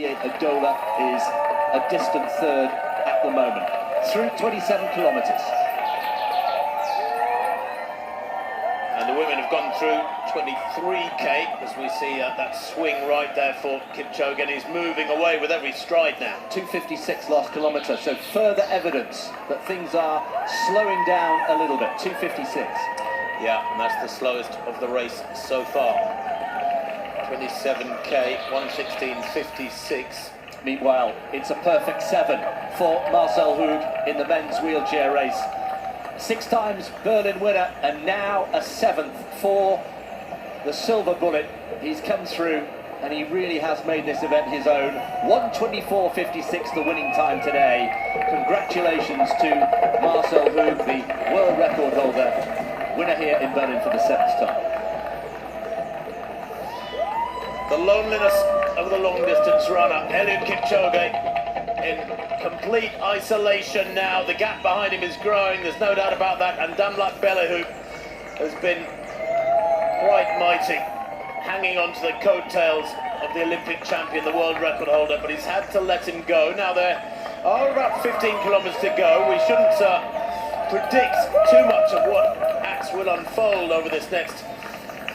Adola is a distant third at the moment, through 27 kilometres. And the women have gone through 23k, as we see that swing right there for Kipchoge, and he's moving away with every stride now. 2:56 last kilometre, so further evidence that things are slowing down a little bit. 2:56. Yeah, and that's the slowest of the race so far. 27k, 1:16.56. Meanwhile, it's a perfect 7 for Marcel Hug in the men's wheelchair race. 6 times Berlin winner, and now a 7th for the silver bullet. He's come through and he really has made this event his own. 1:24.56 the winning time today. Congratulations to Marcel Hug, the world record holder, winner here in Berlin for the 7th time. The loneliness of the long-distance runner, Eliud Kipchoge, in complete isolation now. The gap behind him is growing, there's no doubt about that, and Damlak Belehu has been quite mighty, hanging on to the coattails of the Olympic champion, the world record holder, but he's had to let him go. Now there are about 15 kilometres to go. We shouldn't predict too much of what acts will unfold over this next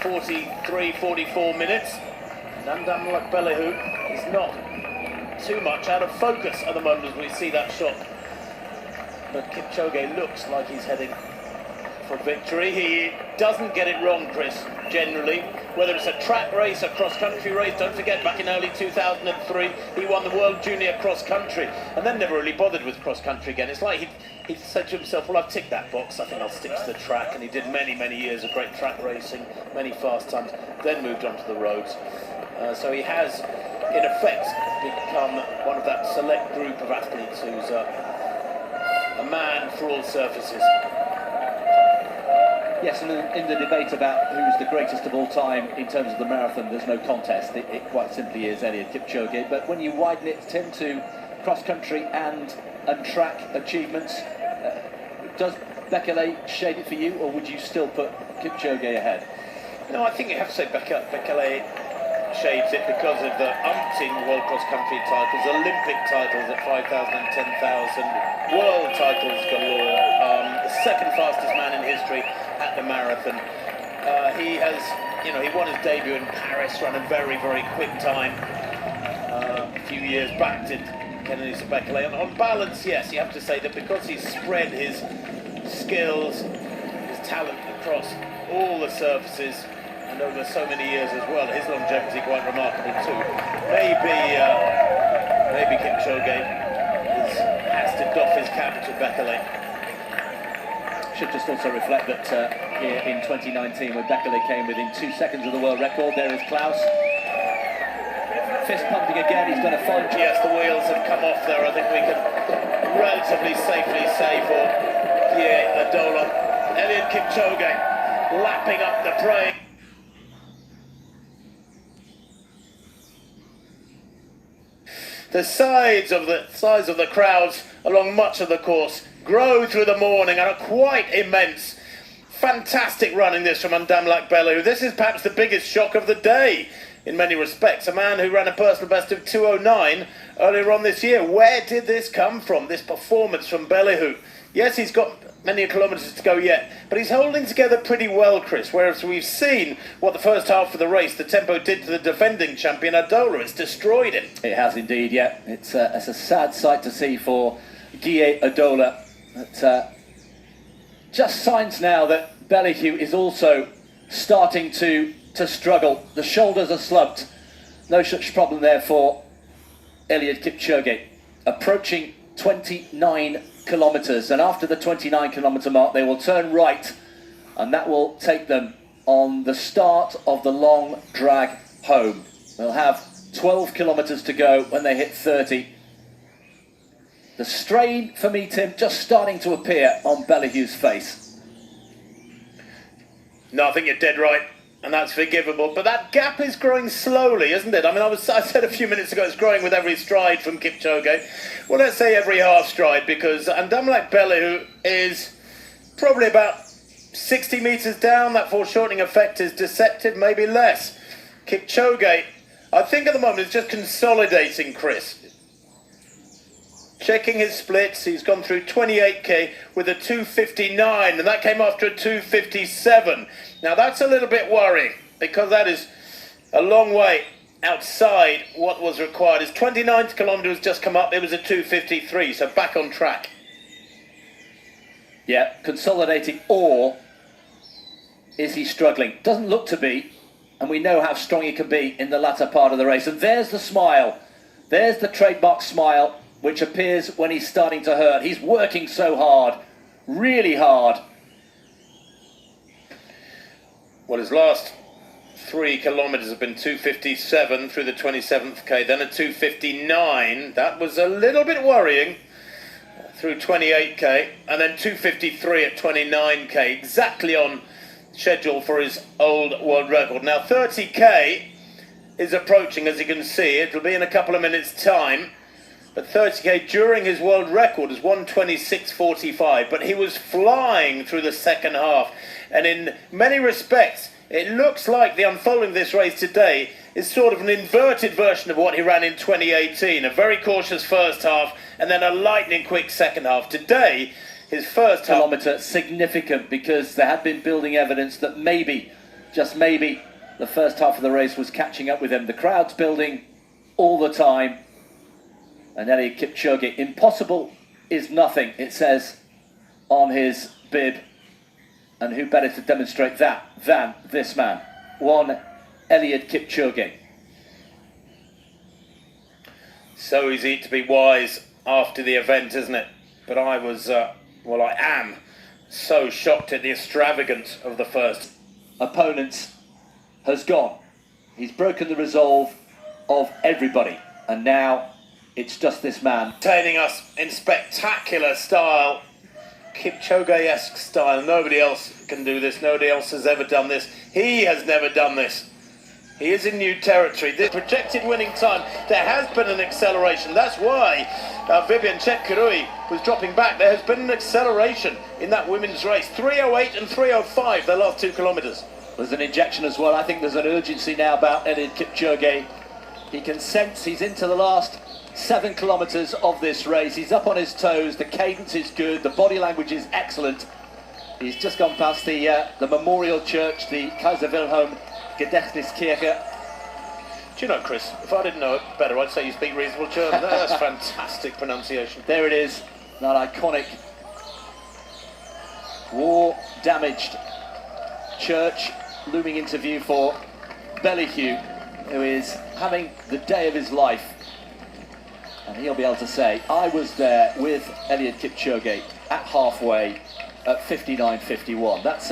43, 44 minutes. And Damlak Belehu is not too much out of focus at the moment as we see that shot. But Kipchoge looks like he's heading for victory. He doesn't get it wrong, Chris, generally. Whether it's a track race, a cross-country race, don't forget back in early 2003 he won the World Junior Cross Country and then never really bothered with cross-country again. It's like he said to himself, well, I've ticked that box, I think I'll stick to the track. And he did many, many years of great track racing, many fast times, then moved on to the roads. So he has, in effect, become one of that select group of athletes who's a man for all surfaces. Yes, and in the debate about who's the greatest of all time in terms of the marathon, there's no contest. It quite simply is Eliud Kipchoge. But when you widen it, Tim, to cross-country and track achievements, does Bekele shade it for you, or would you still put Kipchoge ahead? No, I think you have to say Bekele shades it because of the umpteen world cross-country titles, Olympic titles at 5,000 and 10,000, world titles galore, the second fastest man in history at the marathon. He has, he won his debut in Paris, ran a very, very quick time a few years back, did Kennedy Bekele. And on balance, yes, you have to say that because he's spread his skills, his talent across all the surfaces, and over so many years as well, his longevity quite remarkable too. Maybe Kipchoge has to doff his cap to Bekele. Should just also reflect that here in 2019, when Bekele came within 2 seconds of the world record, there is Klaus. Fist pumping again, he's done a fine job. Yes, the wheels have come off there. I think we can relatively safely say for Adola. Eliud Kipchoge lapping up the prey. The sides of the crowds along much of the course grow through the morning and are quite immense. Fantastic running this from Damlak Belehu. This is perhaps the biggest shock of the day in many respects. A man who ran a personal best of 2:09 earlier on this year. Where did this come from, this performance from Belehu? Yes, he's got many kilometres to go yet, but he's holding together pretty well, Chris, whereas we've seen what the first half of the race, the tempo did to the defending champion Adola. It's destroyed him. It has indeed, yeah. It's a sad sight to see for Guy Adola. But just signs now that Belehu is also starting to struggle. The shoulders are slumped. No such problem there for Eliud Kipchoge. Approaching 29 kilometres, and after the 29 kilometre mark they will turn right, and that will take them on the start of the long drag home. They'll have 12 kilometres to go when they hit 30. The strain for me, Tim, just starting to appear on Belehu's face. No, I think you're dead right, and that's forgivable, but that gap is growing slowly, isn't it? I mean, I said a few minutes ago it's growing with every stride from Kipchoge. Well, let's say every half stride, because Damlak Belehu is probably about 60 metres down. That foreshortening effect is deceptive, maybe less. Kipchoge I think at the moment it's just consolidating, Chris. Checking his splits, he's gone through 28k with a 2:59, and that came after a 2:57. Now that's a little bit worrying, because that is a long way outside what was required. His 29th kilometre has just come up, it was a 2:53, so back on track. Yeah, consolidating, or is he struggling? Doesn't look to be, and we know how strong he can be in the latter part of the race. And there's the smile. There's the trademark smile, which appears when he's starting to hurt. He's working so hard, really hard. Well, his last 3 kilometres have been 2:57 through the 27th K, then a 2:59. That was a little bit worrying through 28k, and then 2:53 at 29k, exactly on schedule for his old world record. Now 30k is approaching, as you can see. It'll be in a couple of minutes' time. But 30k during his world record is 1:26.45. But he was flying through the second half. And in many respects, it looks like the unfolding of this race today is sort of an inverted version of what he ran in 2018. A very cautious first half and then a lightning quick second half. Today, his first kilometre significant, because there had been building evidence that maybe, just maybe, the first half of the race was catching up with him. The crowd's building all the time. And Eliud Kipchoge, impossible is nothing, it says on his bib. And who better to demonstrate that than this man, one Eliud Kipchoge. So easy to be wise after the event, isn't it? But I was, well, I am so shocked at the extravagance of the first. Opponent has gone. He's broken the resolve of everybody. And now it's just this man. Entertaining us in spectacular style. Kipchoge-esque style. Nobody else can do this. Nobody else has ever done this. He has never done this. He is in new territory. This projected winning time, there has been an acceleration. That's why Vivian Chepkirui was dropping back. There has been an acceleration in that women's race. 3:08 and 3:05, the last 2 kilometres. There's an injection as well. I think there's an urgency now about Eliud Kipchoge. He can sense he's into the last 7 kilometres of this race. He's up on his toes. The cadence is good. The body language is excellent. He's just gone past the Memorial Church, the Kaiser Wilhelm Gedächtniskirche. Do you know, Chris, if I didn't know it better, I'd say you speak reasonable German. That's fantastic pronunciation. There it is, that iconic war-damaged church looming into view for Bellehude, who is having the day of his life. And he'll be able to say, I was there with Eliud Kipchoge at halfway at 59.51. That's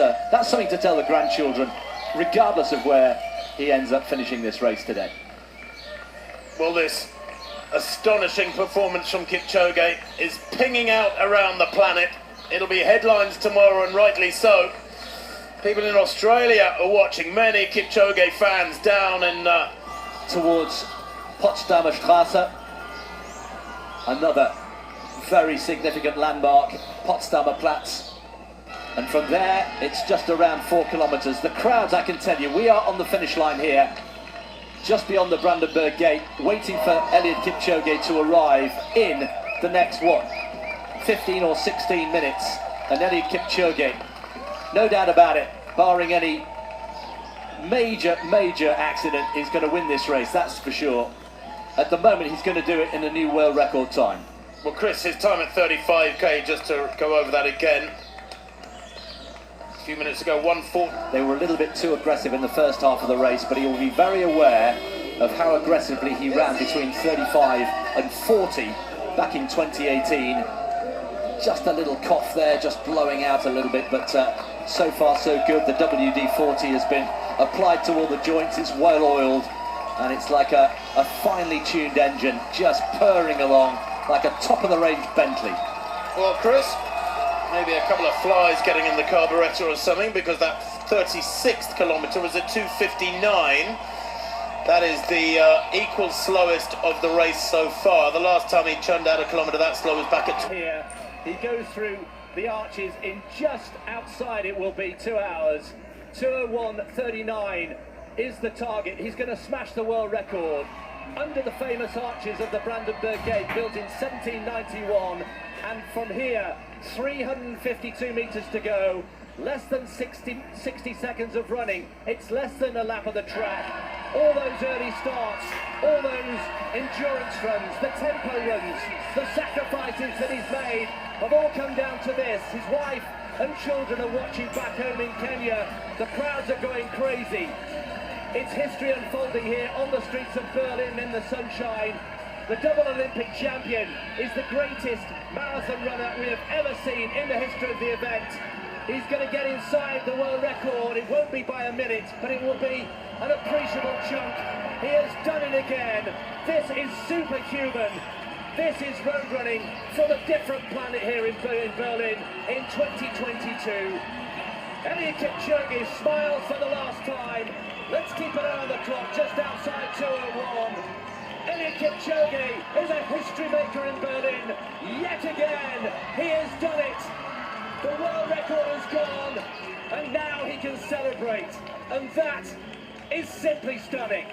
something to tell the grandchildren, regardless of where he ends up finishing this race today. Well, this astonishing performance from Kipchoge is pinging out around the planet. It'll be headlines tomorrow, and rightly so. People in Australia are watching. Many Kipchoge fans down in towards Potsdamer Straße. Another very significant landmark, Potsdamer Platz. And from there, it's just around 4 kilometres. The crowds, I can tell you, we are on the finish line here, just beyond the Brandenburg Gate, waiting for Eliud Kipchoge to arrive in the next, 15 or 16 minutes. And Eliud Kipchoge, no doubt about it, barring any major accident, is going to win this race, that's for sure. At the moment, he's going to do it in a new world record time. Well, Chris, his time at 35k, just to go over that again. A few minutes ago, 1:40. They were a little bit too aggressive in the first half of the race, but he will be very aware of how aggressively he ran between 35 and 40 back in 2018. Just a little cough there, just blowing out a little bit, but so far so good. The WD-40 has been applied to all the joints, it's well oiled. And it's like a finely tuned engine, just purring along like a top-of-the-range Bentley. Well, Chris, maybe a couple of flies getting in the carburettor or something, because that 36th kilometre was at 2:59. That is the equal slowest of the race so far. The last time he churned out a kilometre that slow was back at... Here, he goes through the arches in just outside, it will be 2 hours, 2:01.39. is the target. He's going to smash the world record under the famous arches of the Brandenburg Gate, built in 1791. And from here, 352 metres to go, less than 60 seconds of running. It's less than a lap of the track. All those early starts, all those endurance runs, the tempo runs, the sacrifices that he's made have all come down to this. His wife and children are watching back home in Kenya. The crowds are going crazy. It's history unfolding here on the streets of Berlin in the sunshine. The double Olympic champion is the greatest marathon runner we have ever seen in the history of the event. He's going to get inside the world record. It won't be by a minute, but it will be an appreciable chunk. He has done it again. This is superhuman. This is road running from a different planet here in Berlin in 2022. Eliud Kipchoge smiles for the last time. Let's keep an eye on the clock, just outside 2:01. Eliud Kipchoge is a history maker in Berlin. Yet again, he has done it. The world record is gone, and now he can celebrate. And that is simply stunning.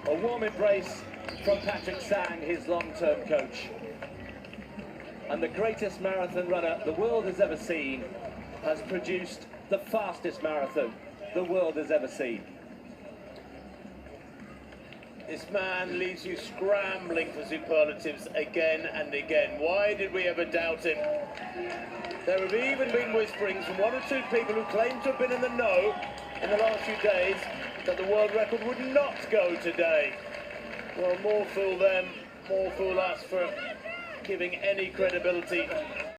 A warm embrace from Patrick Sang, his long-term coach. And the greatest marathon runner the world has ever seen has produced the fastest marathon the world has ever seen. This man leaves you scrambling for superlatives again and again. Why did we ever doubt him? There have even been whisperings from one or two people who claim to have been in the know in the last few days that the world record would not go today. Well, more fool them, more fool us for giving any credibility